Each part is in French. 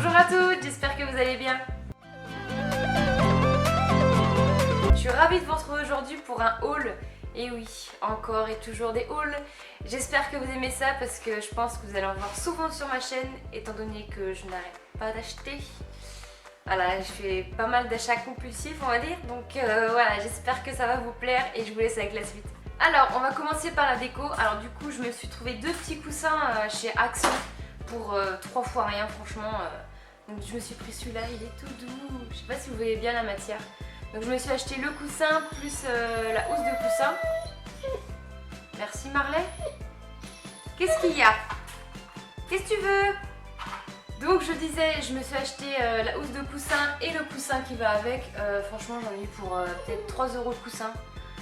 Bonjour à toutes, j'espère que vous allez bien. Je suis ravie de vous retrouver aujourd'hui pour un haul. Et oui, encore et toujours des hauls. J'espère que vous aimez ça parce que je pense que vous allez en voir souvent sur ma chaîne étant donné que je n'arrête pas d'acheter. Voilà, je fais pas mal d'achats compulsifs on va dire. Donc voilà, j'espère que ça va vous plaire et je vous laisse avec la suite. Alors, on va commencer par la déco. Alors du coup, je me suis trouvé deux petits coussins chez Action pour 3 fois rien franchement. Donc je me suis pris celui-là, il est tout doux. Je sais pas si vous voyez bien la matière. Donc je me suis acheté le coussin plus la housse de coussin. Merci Marley. Qu'est-ce qu'il y a? Qu'est-ce que tu veux? Donc je disais, je me suis acheté la housse de coussin et le coussin qui va avec. Franchement j'en ai eu pour peut-être 3 € le coussin.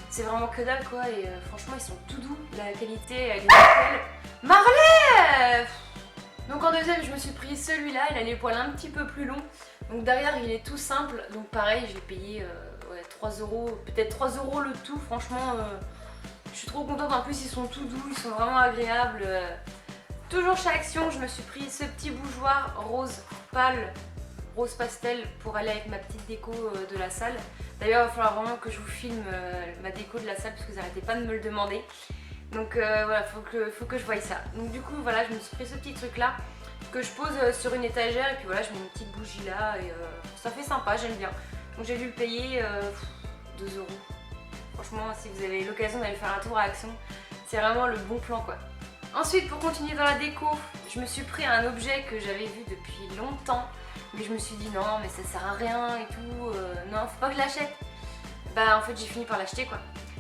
C'est vraiment que dalle quoi et franchement ils sont tout doux. La qualité elle est nickel. Marley! Donc en deuxième je me suis pris celui-là, il a les poils un petit peu plus longs. Donc derrière il est tout simple, donc pareil j'ai payé 3 €, peut-être 3 € le tout, franchement je suis trop contente, en plus ils sont tout doux, ils sont vraiment agréables. Toujours chez Action je me suis pris ce petit bougeoir rose pâle, rose pastel pour aller avec ma petite déco de la salle. D'ailleurs il va falloir vraiment que je vous filme ma déco de la salle parce que vous n'arrêtez pas de me le demander. Donc voilà, faut que je voie ça. Donc du coup voilà, je me suis pris ce petit truc là que je pose sur une étagère et puis voilà, je mets une petite bougie là et ça fait sympa, j'aime bien. Donc j'ai dû le payer 2 €. Franchement, si vous avez l'occasion d'aller faire un tour à Action, c'est vraiment le bon plan quoi. Ensuite, pour continuer dans la déco, je me suis pris un objet que j'avais vu depuis longtemps, mais je me suis dit non, mais ça sert à rien et tout, non, faut pas que je l'achète. Bah en fait, j'ai fini par l'acheter quoi.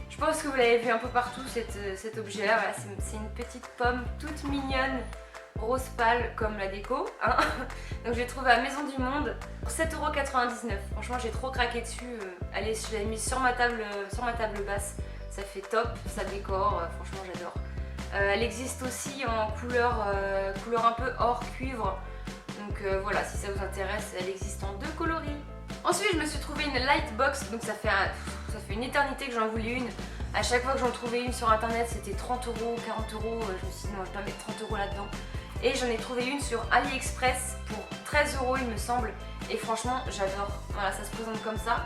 Je pense que vous l'avez vu un peu partout cet objet là, voilà, c'est une petite pomme toute mignonne, rose pâle comme la déco. Hein. Donc je l'ai trouvé à Maison du Monde pour 7,99 €. Franchement j'ai trop craqué dessus. Allez, je l'ai mise sur ma table basse. Ça fait top, ça décore, franchement j'adore. Elle existe aussi en couleur un peu or cuivre. Donc voilà, si ça vous intéresse, elle existe en 2 coloris. Ensuite je me suis trouvé une light box, donc ça fait une éternité que j'en voulais une. À chaque fois que j'en trouvais une sur internet c'était 30 €, 40 €, je me suis dit non je dois mettre 30 € là-dedans. Et j'en ai trouvé une sur AliExpress pour 13 € il me semble. Et franchement j'adore, voilà ça se présente comme ça.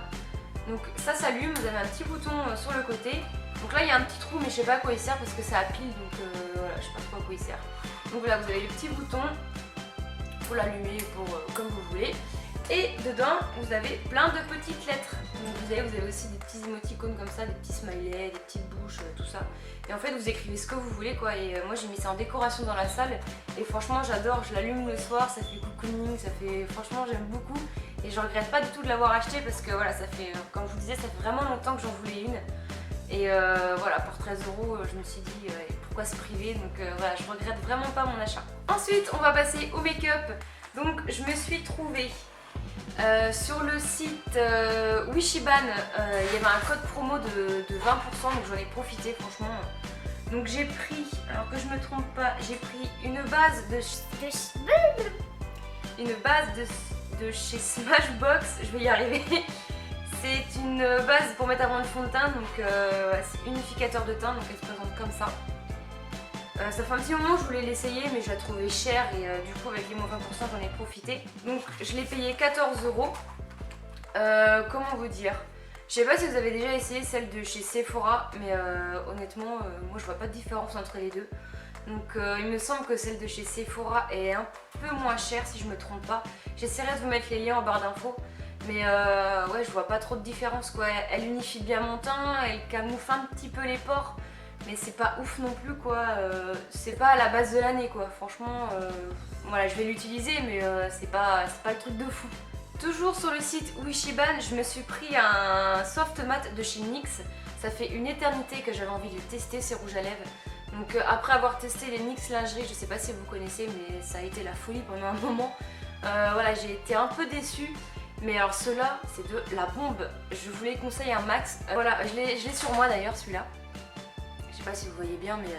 Donc ça s'allume, vous avez un petit bouton sur le côté. Donc là il y a un petit trou mais je sais pas à quoi il sert parce que ça a pile donc voilà je sais pas trop à quoi il sert. Donc voilà vous avez le petit bouton pour l'allumer comme vous voulez. Et dedans, vous avez plein de petites lettres. Donc vous avez aussi des petits émoticônes comme ça, des petits smileys, des petites bouches, tout ça. Et en fait, vous écrivez ce que vous voulez quoi. Et moi, j'ai mis ça en décoration dans la salle. Et franchement, j'adore. Je l'allume le soir, ça fait cocooning, ça fait. Franchement, j'aime beaucoup. Et je regrette pas du tout de l'avoir acheté parce que voilà, ça fait, comme je vous disais, ça fait vraiment longtemps que j'en voulais une. Et voilà, pour 13 €, je me suis dit pourquoi se priver. Donc voilà, je regrette vraiment pas mon achat. Ensuite, on va passer au make-up. Donc, je me suis trouvée. Sur le site Wishiban, il y avait un code promo de 20%, donc j'en ai profité franchement. Donc j'ai pris, alors que je me trompe pas, j'ai pris une base de chez Smashbox, je vais y arriver. C'est une base pour mettre avant le fond de teint, donc c'est unificateur de teint, donc elle se présente comme ça. Ça fait un petit moment que je voulais l'essayer mais je la trouvais chère et du coup avec les moins 20% j'en ai profité. Donc je l'ai payé 14 €. Comment vous dire? Je sais pas si vous avez déjà essayé celle de chez Sephora mais honnêtement moi je vois pas de différence entre les deux. Donc il me semble que celle de chez Sephora est un peu moins chère si je me trompe pas. J'essaierai de vous mettre les liens en barre d'infos. Mais ouais je vois pas trop de différence quoi. Elle unifie bien mon teint, elle camoufle un petit peu les pores. Mais c'est pas ouf non plus quoi, c'est pas à la base de l'année quoi, franchement voilà je vais l'utiliser mais c'est pas le truc de fou. Toujours sur le site Wishiban, je me suis pris un soft matte de chez NYX, ça fait une éternité que j'avais envie de tester ces rouges à lèvres. Donc après avoir testé les NYX lingerie, je sais pas si vous connaissez mais ça a été la folie pendant un moment, voilà j'ai été un peu déçue. Mais alors ceux-là c'est de la bombe, je vous les conseille un max, voilà je l'ai sur moi d'ailleurs celui-là. Je sais pas si vous voyez bien mais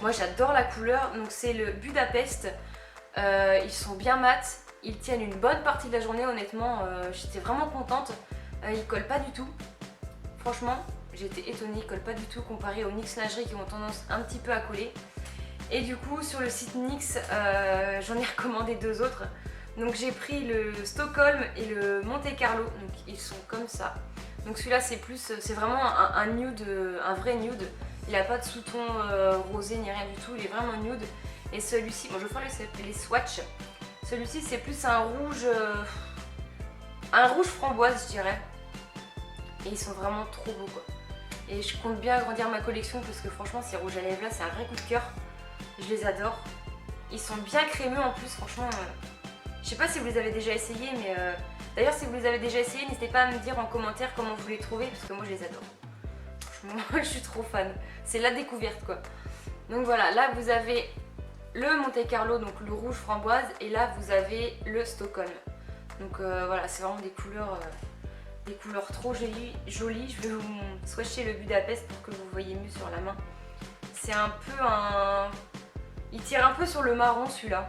moi j'adore la couleur. Donc c'est le Budapest, ils sont bien mat, ils tiennent une bonne partie de la journée honnêtement, j'étais vraiment contente. Ils collent pas du tout, franchement j'ai été étonnée, ils collent pas du tout comparé aux NYX lingerie qui ont tendance un petit peu à coller. Et du coup sur le site NYX j'en ai recommandé 2 autres. Donc j'ai pris le Stockholm et le Monte Carlo, donc ils sont comme ça. Donc celui-là c'est plus, c'est vraiment un nude, un vrai nude. Il n'a pas de sous-ton rosé ni rien du tout, il est vraiment nude. Et celui-ci, bon je vais faire les swatchs. Celui-ci c'est plus un rouge framboise je dirais. Et ils sont vraiment trop beaux quoi. Et je compte bien agrandir ma collection parce que franchement ces rouges à lèvres là c'est un vrai coup de cœur. Je les adore. Ils sont bien crémeux en plus, franchement. Je sais pas si vous les avez déjà essayés, mais d'ailleurs si vous les avez déjà essayés, n'hésitez pas à me dire en commentaire comment vous les trouvez parce que moi je les adore. Franchement, je suis trop fan. C'est la découverte quoi. Donc voilà, là vous avez le Monte Carlo, donc le rouge framboise, et là vous avez le Stockholm. Donc voilà, c'est vraiment des couleurs trop jolies. Je vais vous swatcher le Budapest pour que vous voyez mieux sur la main. C'est un peu un... Il tire un peu sur le marron celui-là.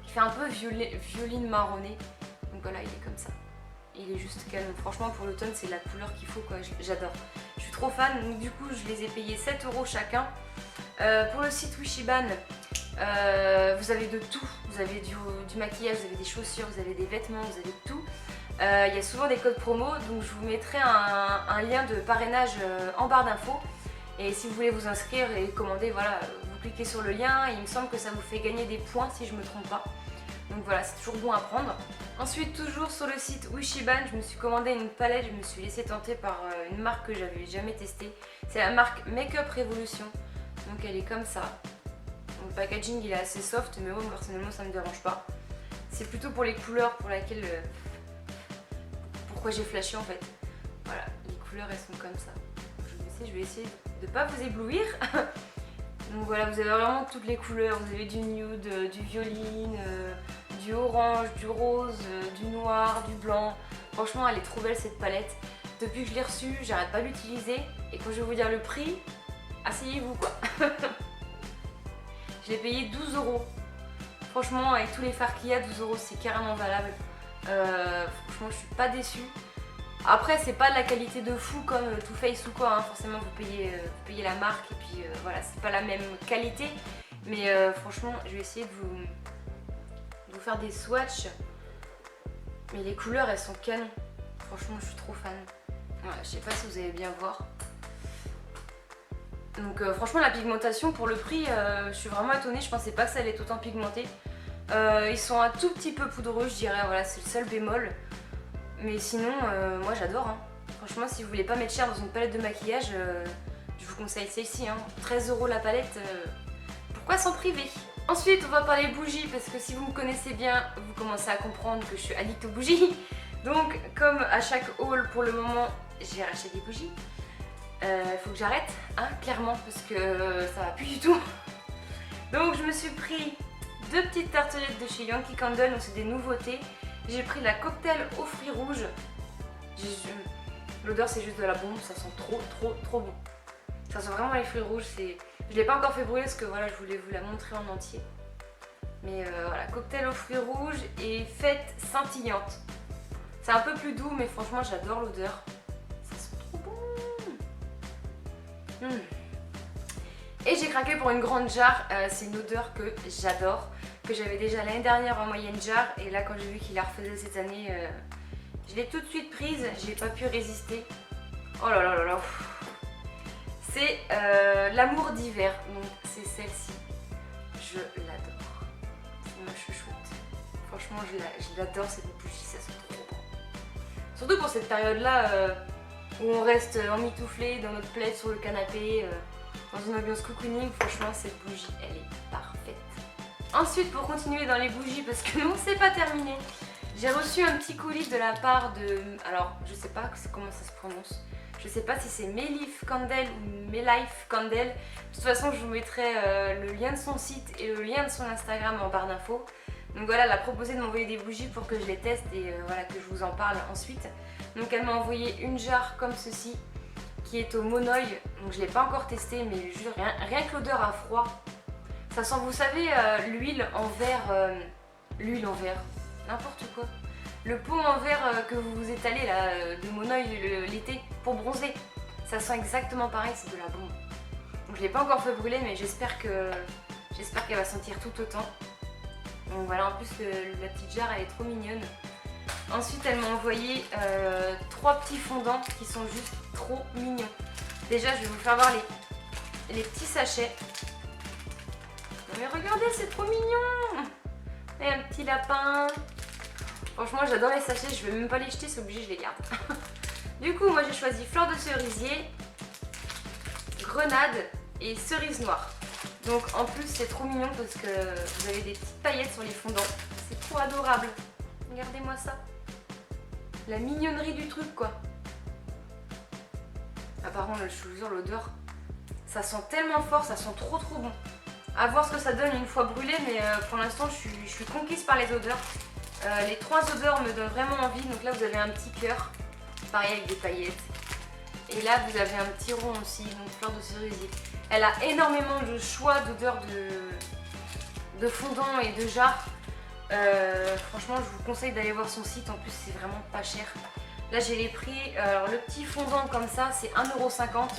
Il fait un peu violine marronné. Donc voilà, il est comme ça. Il est juste canon. Franchement, pour l'automne, c'est la couleur qu'il faut quoi. J'adore. Je suis trop fan. Donc du coup, je les ai payés 7 € chacun. Pour le site Wishiban, vous avez de tout. Vous avez du maquillage, vous avez des chaussures, vous avez des vêtements, vous avez tout. Il y a souvent des codes promo. Donc je vous mettrai un lien de parrainage en barre d'infos. Et si vous voulez vous inscrire et commander, voilà, vous cliquez sur le lien. Et il me semble que ça vous fait gagner des points si je me trompe pas. Donc voilà, c'est toujours bon à prendre. Ensuite, toujours sur le site Wishiban, je me suis commandé une palette. Je me suis laissée tenter par une marque que j'avais jamais testée. C'est la marque Makeup Revolution. Donc elle est comme ça. Donc, le packaging il est assez soft, mais moi personnellement ça me dérange pas. C'est plutôt pour les couleurs pour laquelle... pourquoi j'ai flashé en fait. Voilà, les couleurs elles sont comme ça. Je vais essayer de ne pas vous éblouir. Donc voilà, vous avez vraiment toutes les couleurs. Vous avez du nude, du violine, du orange, du rose, du noir, du blanc. Franchement, elle est trop belle cette palette. Depuis que je l'ai reçue, j'arrête pas de l'utiliser. Et quand je vais vous dire le prix, asseyez-vous quoi. Je l'ai payé 12 €. Franchement, avec tous les fards qu'il y a, 12 € c'est carrément valable. Franchement, je suis pas déçue. Après, c'est pas de la qualité de fou comme Too Faced ou quoi, hein. Forcément vous payez la marque et puis voilà, c'est pas la même qualité. Mais franchement, je vais essayer de vous faire des swatchs. Mais les couleurs, elles sont canon. Franchement, je suis trop fan. Voilà, je sais pas si vous allez bien voir. Donc franchement, la pigmentation pour le prix, je suis vraiment étonnée. Je pensais pas que ça allait être autant pigmenté. Ils sont un tout petit peu poudreux, je dirais. Voilà, c'est le seul bémol. Mais sinon, moi j'adore. Hein. Franchement, si vous voulez pas mettre cher dans une palette de maquillage, je vous conseille celle-ci. Hein. 13 € la palette, pourquoi s'en priver? Ensuite, on va parler bougies parce que si vous me connaissez bien, vous commencez à comprendre que je suis addict aux bougies. Donc, comme à chaque haul pour le moment, j'ai racheté des bougies. Faut que j'arrête, hein, clairement, parce que ça va plus du tout. Donc, je me suis pris 2 petites tartelettes de chez Yankee Candle, donc c'est des nouveautés. J'ai pris la cocktail aux fruits rouges. L'odeur c'est juste de la bombe, ça sent trop bon. Ça sent vraiment les fruits rouges. Je l'ai pas encore fait brûler parce que voilà, je voulais vous la montrer en entier. Mais voilà, cocktail aux fruits rouges et fête scintillante. C'est un peu plus doux mais franchement j'adore l'odeur. Ça sent trop bon. Et j'ai craqué pour une grande jarre. C'est une odeur que j'adore, que j'avais déjà l'année dernière en moyenne jarre, et là quand j'ai vu qu'il la refaisait cette année, je l'ai tout de suite prise, j'ai pas pu résister. Oh là là là là. C'est l'amour d'hiver, donc c'est celle-ci. Je l'adore. C'est ma chouchoute. Franchement je l'adore cette bougie, ça sent trop bon. Surtout pour cette période là où on reste emmitouflé dans notre plaid sur le canapé, dans une ambiance cocooning. Franchement cette bougie elle est parfaite. Ensuite, pour continuer dans les bougies, parce que non, c'est pas terminé, j'ai reçu un petit colis de la part de... Alors, je sais pas comment ça se prononce. Je sais pas si c'est Melif Candle ou Melife Candle. De toute façon, je vous mettrai le lien de son site et le lien de son Instagram en barre d'infos. Donc voilà, elle a proposé de m'envoyer des bougies pour que je les teste et voilà, que je vous en parle ensuite. Donc elle m'a envoyé une jarre comme ceci, qui est au monoï. Donc je l'ai pas encore testé, mais juste rien que l'odeur à froid. Ça sent, vous savez, l'huile en verre, n'importe quoi. Le pot en verre que vous vous étalez là, de monoï l'été pour bronzer. Ça sent exactement pareil, c'est de la bombe. Donc je l'ai pas encore fait brûler, mais j'espère qu'elle va sentir tout autant. Donc voilà, en plus la petite jarre elle est trop mignonne. Ensuite elle m'a envoyé 3 petits fondants qui sont juste trop mignons. Déjà je vais vous faire voir les petits sachets. Non mais regardez, c'est trop mignon. Et un petit lapin. Franchement j'adore les sachets, je vais même pas les jeter, c'est obligé, je les garde. Du coup moi j'ai choisi fleur de cerisier, grenade et cerise noire. Donc en plus c'est trop mignon parce que vous avez des petites paillettes sur les fondants. C'est trop adorable. Regardez-moi ça. La mignonnerie du truc quoi. Ah par contre je vous jure l'odeur, ça sent tellement fort, ça sent trop bon. À voir ce que ça donne une fois brûlé, mais pour l'instant je suis conquise par les odeurs. Les 3 odeurs me donnent vraiment envie. Donc là vous avez un petit cœur, pareil avec des paillettes. Et là vous avez un petit rond aussi, donc fleur de cerisier. Elle a énormément de choix d'odeurs de fondant et de jarre. Franchement je vous conseille d'aller voir son site, en plus c'est vraiment pas cher. Là j'ai les prix, alors le petit fondant comme ça c'est 1,50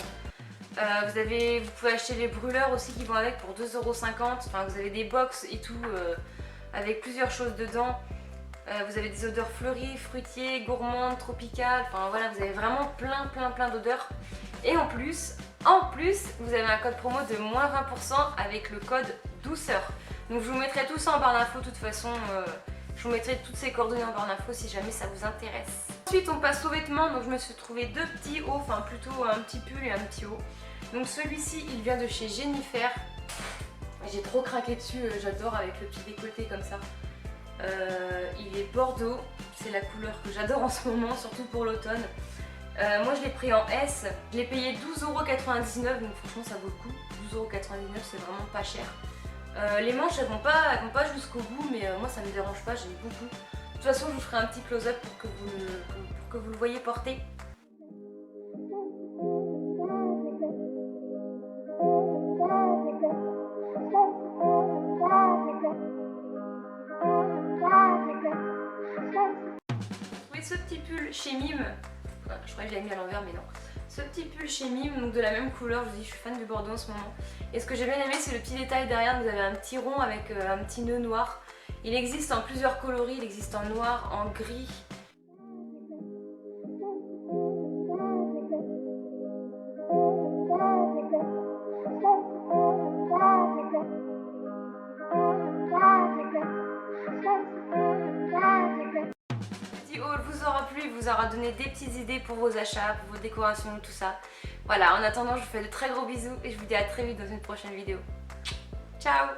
€. Vous pouvez acheter les brûleurs aussi qui vont avec pour 2,50 €. Enfin vous avez des box et tout avec plusieurs choses dedans. Vous avez des odeurs fleuries, fruitiers, gourmandes, tropicales. Enfin voilà, vous avez vraiment plein d'odeurs. Et en plus, vous avez un code promo de moins 20% avec le code douceur. Donc je vous mettrai tout ça en barre d'infos. De toute façon, je vous mettrai toutes ces coordonnées en barre d'infos si jamais ça vous intéresse. Ensuite, on passe aux vêtements. Donc je me suis trouvé 2 petits hauts, enfin plutôt un petit pull et un petit haut. Donc celui-ci, il vient de chez Jennifer. J'ai trop craqué dessus, j'adore avec le petit décolleté comme ça. Il est bordeaux, c'est la couleur que j'adore en ce moment, surtout pour l'automne. Moi je l'ai pris en S, je l'ai payé 12,99 €, donc franchement ça vaut le coup. 12,99 € c'est vraiment pas cher. Les manches elles vont pas jusqu'au bout, mais moi ça me dérange pas, j'aime beaucoup. De toute façon je vous ferai un petit close-up pour que vous le voyez porter. Ce petit pull chez Mime, je crois que je l'ai mis à l'envers mais non, ce petit pull chez Mime, donc de la même couleur, je vous dis je suis fan du bordeaux en ce moment. Et ce que j'ai bien aimé c'est le petit détail derrière, vous avez un petit rond avec un petit nœud noir. Il existe en plusieurs coloris, il existe en noir, en gris. Vous aura plu, vous aura donné des petites idées pour vos achats, pour vos décorations, tout ça. Voilà, en attendant, je vous fais de très gros bisous et je vous dis à très vite dans une prochaine vidéo. Ciao!